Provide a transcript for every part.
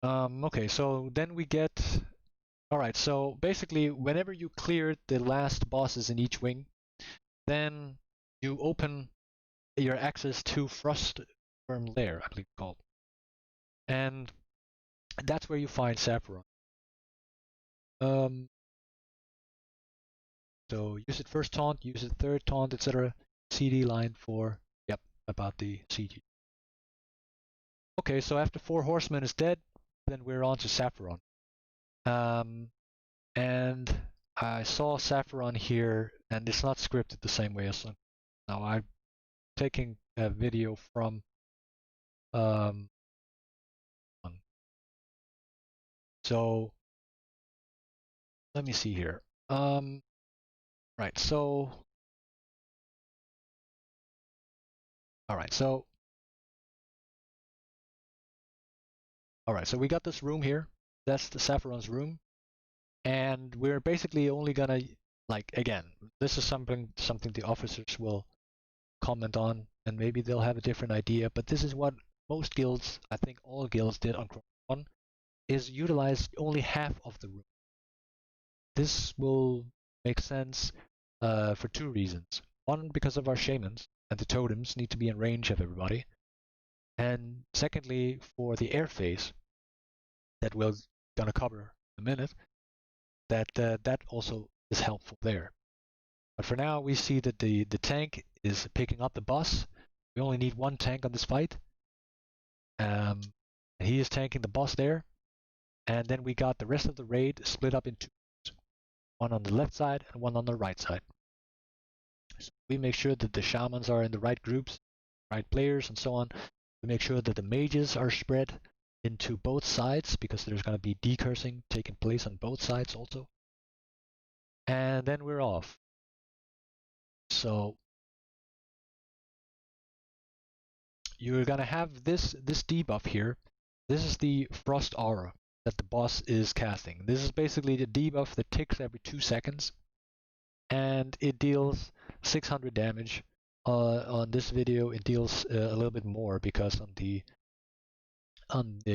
Okay, so then we get... Alright, so basically, whenever you clear the last bosses in each wing, then you open your access to Frostworm Lair, I believe it's called. And that's where you find Sapphiron. So use it first taunt, use it third taunt, etc. CD line 4. Yep, about the CG. Okay, so after 4 horsemen is dead, then we're on to Sapphiron. And I saw Sapphiron here, and it's not scripted the same way as Sun. Now I'm taking a video from so let me see here. Right, so alright, so we got this room here. That's the Sapphiron's room. And we're basically only gonna, like, again, this is something the officers will comment on, and maybe they'll have a different idea, but this is what most guilds, I think all guilds did on Chrome 1, is utilize only half of the room. This will make sense for 2 reasons. One, because of our shamans, and the totems need to be in range of everybody. And secondly, for the air phase that we're gonna cover in a minute, that also is helpful there. But for now, we see that the tank is picking up the boss. We only need 1 tank on this fight. He is tanking the boss there. And then we got the rest of the raid split up into 2. One on the left side and one on the right side. So we make sure that the shamans are in the right groups, right players, and so on. We make sure that the mages are spread into both sides, because there's going to be decursing taking place on both sides also. And then we're off. So you're going to have this debuff here. This is the Frost Aura that the boss is casting. This is basically the debuff that ticks every 2 seconds, and it deals 600 damage. On this video, it deals a little bit more, because on the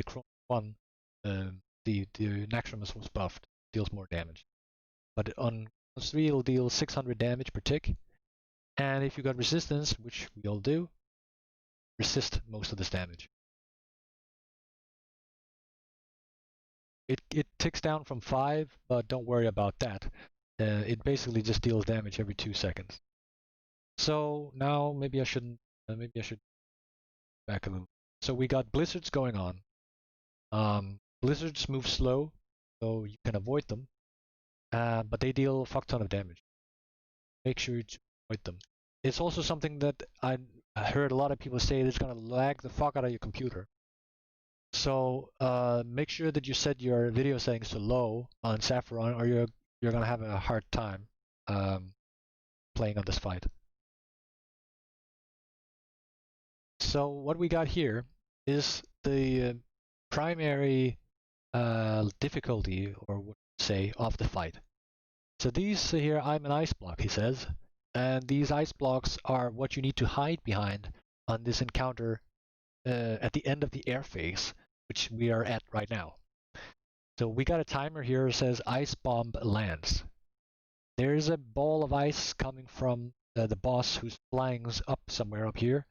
Chrome 1, the Naxxramas was buffed, deals more damage. But on 3, it'll deal 600 damage per tick, and if you got resistance, which we all do, resist most of this damage. It ticks down from 5, but don't worry about that. It basically just deals damage every 2 seconds. So now maybe I shouldn't. Maybe I should back a little. So we got blizzards going on. Blizzards move slow, so you can avoid them, but they deal a fuck ton of damage. Make sure to avoid them. It's also something that I heard a lot of people say that's gonna lag the fuck out of your computer. So make sure that you set your video settings to low on Sapphiron, or you're gonna have a hard time playing on this fight. So what we got here is the primary difficulty, or what say, of the fight. So these here, I'm an ice block, he says, and these ice blocks are what you need to hide behind on this encounter at the end of the air phase, which we are at right now. So we got a timer here that says ice bomb lands. There is a ball of ice coming from the boss, who's flying up somewhere up here.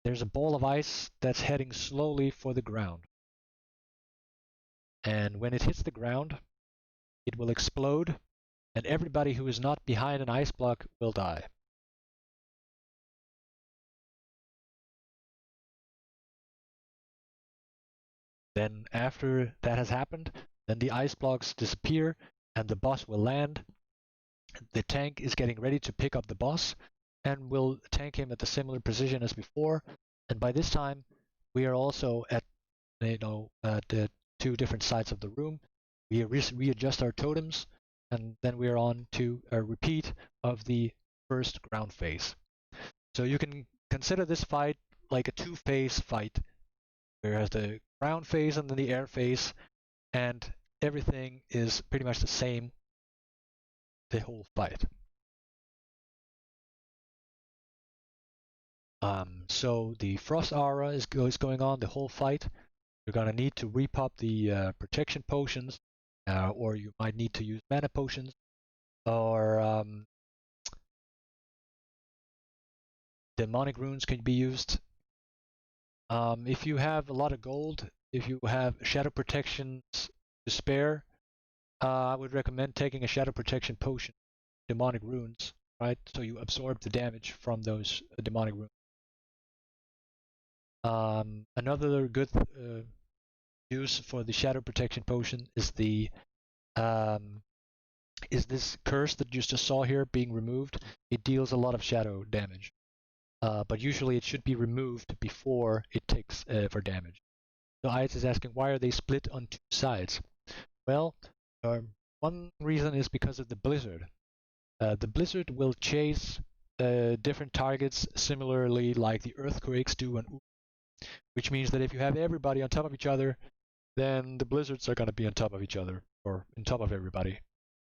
There's a ball of ice that's heading slowly for the ground. And when it hits the ground, it will explode, and everybody who is not behind an ice block will die. Then after that has happened, then the ice blocks disappear and the boss will land. The tank is getting ready to pick up the boss and will tank him at the similar position as before. And by this time, we are also at the 2 different sides of the room. We readjust our totems, and then we are on to a repeat of the first ground phase. So you can consider this fight like a 2-phase fight, whereas the ground phase and then the air phase, and everything is pretty much the same the whole fight. So the Frost Aura is going on the whole fight. you're gonna need to repop the protection potions, or you might need to use mana potions, or demonic runes can be used. If you have a lot of gold, if you have shadow protections to spare, I would recommend taking a shadow protection potion, demonic runes, right? So you absorb the damage from those demonic runes. Another good use for the shadow protection potion is this curse that you just saw here being removed. It deals a lot of shadow damage, but usually it should be removed before it takes for damage. So Ayaz is asking, why are they split on two sides? Well, one reason is because of the blizzard. The blizzard will chase different targets similarly like the earthquakes do, which means that if you have everybody on top of each other, then the blizzards are going to be on top of each other, or on top of everybody.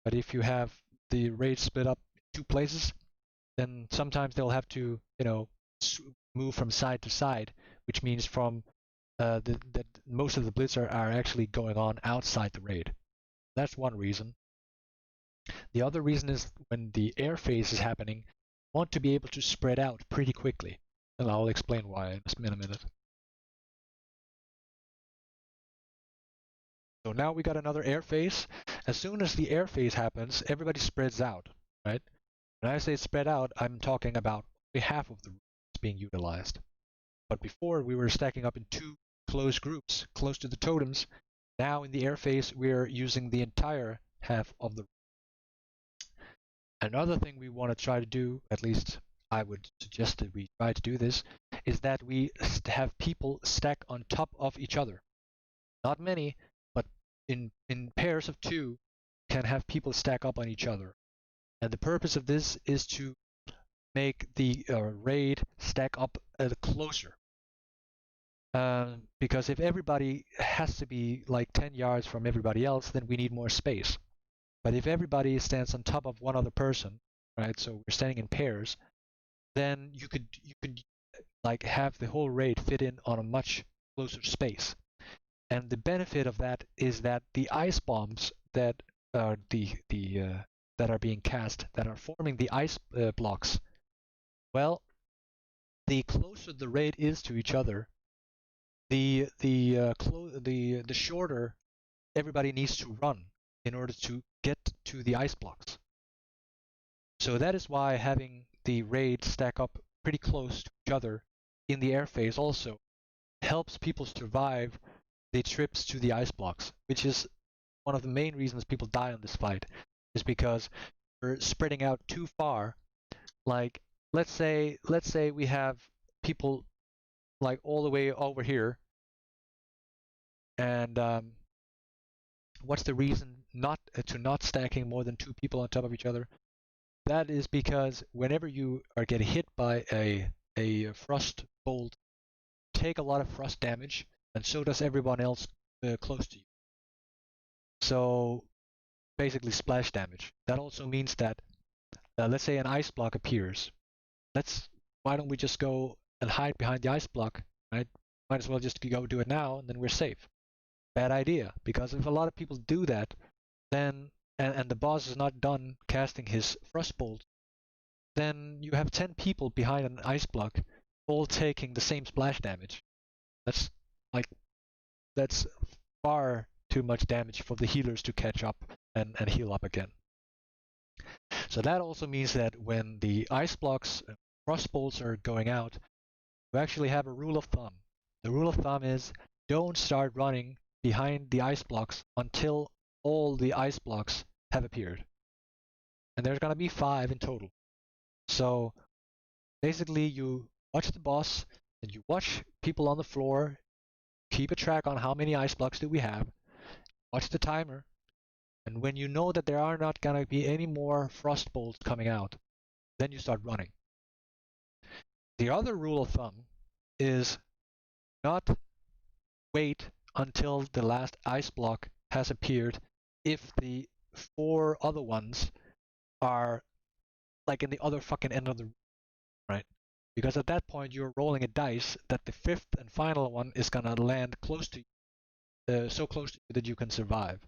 But if you have the raid split up in two places, then sometimes they'll have to, move from side to side, which means that most of the blitz are actually going on outside the raid. That's one reason. The other reason is when the air phase is happening, you want to be able to spread out pretty quickly. And I'll explain why in a minute. So now we got another air phase. As soon as the air phase happens, everybody spreads out, right? When I say spread out, I'm talking about only half of the room is being utilized. But before we were stacking up in two close groups, close to the totems. Now in the air phase, we're using the entire half of the room. Another thing we want to try to do, at least I would suggest that we try to do this, is that we have people stack on top of each other. Not many, but in pairs of two, can have people stack up on each other. And the purpose of this is to make the raid stack up closer. Because if everybody has to be like 10 yards from everybody else, then we need more space. But if everybody stands on top of one other person, right? So we're standing in pairs, then you could like have the whole raid fit in on a much closer space. And the benefit of that is that the ice bombs that are that are being cast, that are forming the ice blocks, well, the closer the raid is to each other, the shorter everybody needs to run in order to get to the ice blocks. So that is why having the raids stack up pretty close to each other in the air phase also helps people survive the trips to the ice blocks, which is one of the main reasons people die on this fight, is because we're spreading out too far. Like, let's say we have people like all the way over here, and what's the reason not stacking more than two people on top of each other? That is because whenever you are getting hit by a frost bolt, you take a lot of frost damage, and so does everyone else close to you. So basically splash damage. That also means that let's say an ice block appears. Why don't we just go and hide behind the ice block, right? Might as well just go do it now, and then we're safe. Bad idea, because if a lot of people do that, then and the boss is not done casting his frostbolt, then you have 10 people behind an ice block, all taking the same splash damage. That's far too much damage for the healers to catch up and heal up again. So that also means that when the ice blocks, frostbolts are going out, you actually have a rule of thumb. The rule of thumb is don't start running behind the ice blocks until all the ice blocks have appeared. And there's gonna be 5 in total. So basically you watch the boss and you watch people on the floor, keep a track on how many ice blocks do we have, watch the timer, and when you know that there are not gonna be any more frost bolts coming out, then you start running. The other rule of thumb is not wait until the last ice block has appeared if the 4 other ones are like in the other fucking end of the room, right? Because at that point you're rolling a dice that the 5th and final one is gonna land close to you, so close to you that you can survive.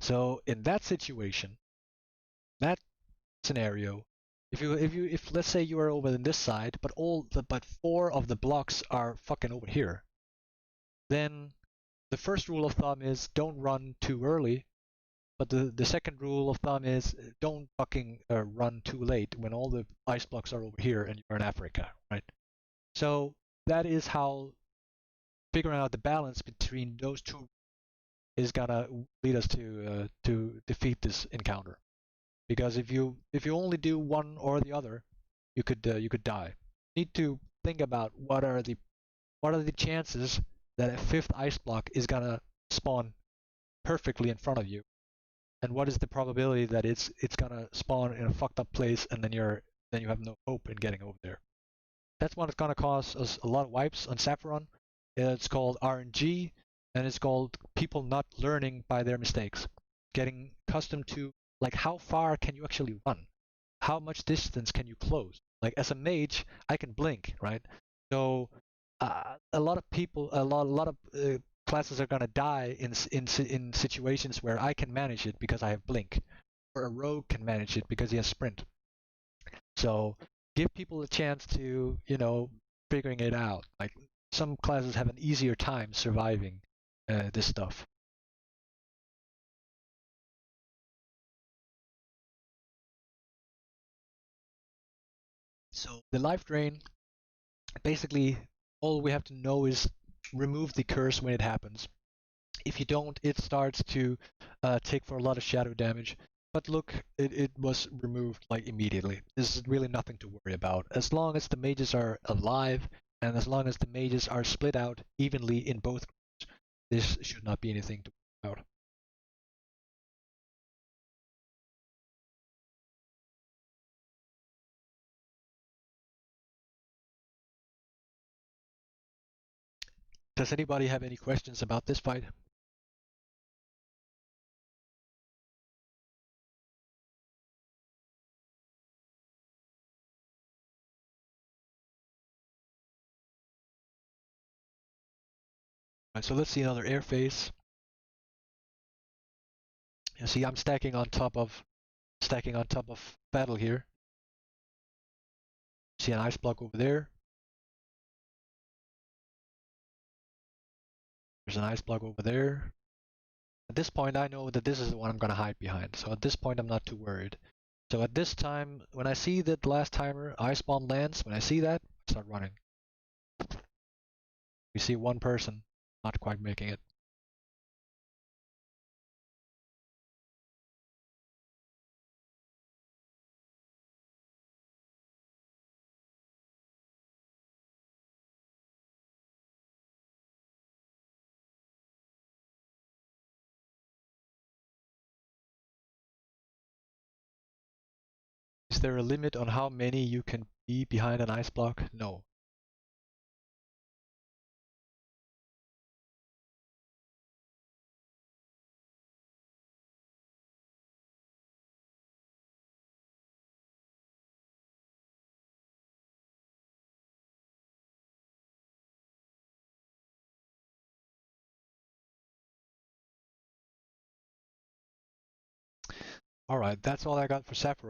So in that situation, that scenario, if let's say you are over in this side, but 4 of the blocks are fucking over here, then the first rule of thumb is don't run too early. But the second rule of thumb is don't fucking run too late when all the ice blocks are over here and you're in Africa, right? So that is how figuring out the balance between those two is gonna lead us to defeat this encounter. Because if you only do one or the other, you could die. You need to think about what are the chances that a fifth ice block is gonna spawn perfectly in front of you, and what is the probability that it's gonna spawn in a fucked up place, and then you have no hope in getting over there. That's what it's gonna cause us a lot of wipes on Sapphiron. It's called RNG, and it's called people not learning by their mistakes, getting accustomed to like how far can you actually run, how much distance can you close. Like as a mage, I can blink, right? So a lot of people, a lot of classes are gonna die in situations where I can manage it because I have blink, or a rogue can manage it because he has sprint. So give people a chance to figuring it out. Like some classes have an easier time surviving this stuff. So the life drain, basically, all we have to know is remove the curse when it happens. If you don't, it starts to take for a lot of shadow damage. But look, it was removed like immediately. This is really nothing to worry about. As long as the mages are alive, and as long as the mages are split out evenly in both groups, this should not be anything to worry about. Does anybody have any questions about this fight? Right, so let's see another air phase. You see, I'm stacking on top of battle here. See an ice block over there. There's an ice block over there. At this point, I know that this is the one I'm going to hide behind. So at this point, I'm not too worried. So at this time, when I see that last timer ice bomb lands, when I see that, I start running. We see one person not quite making it. Is there a limit on how many you can be behind an ice block? No. Alright, that's all I got for Sapphiron.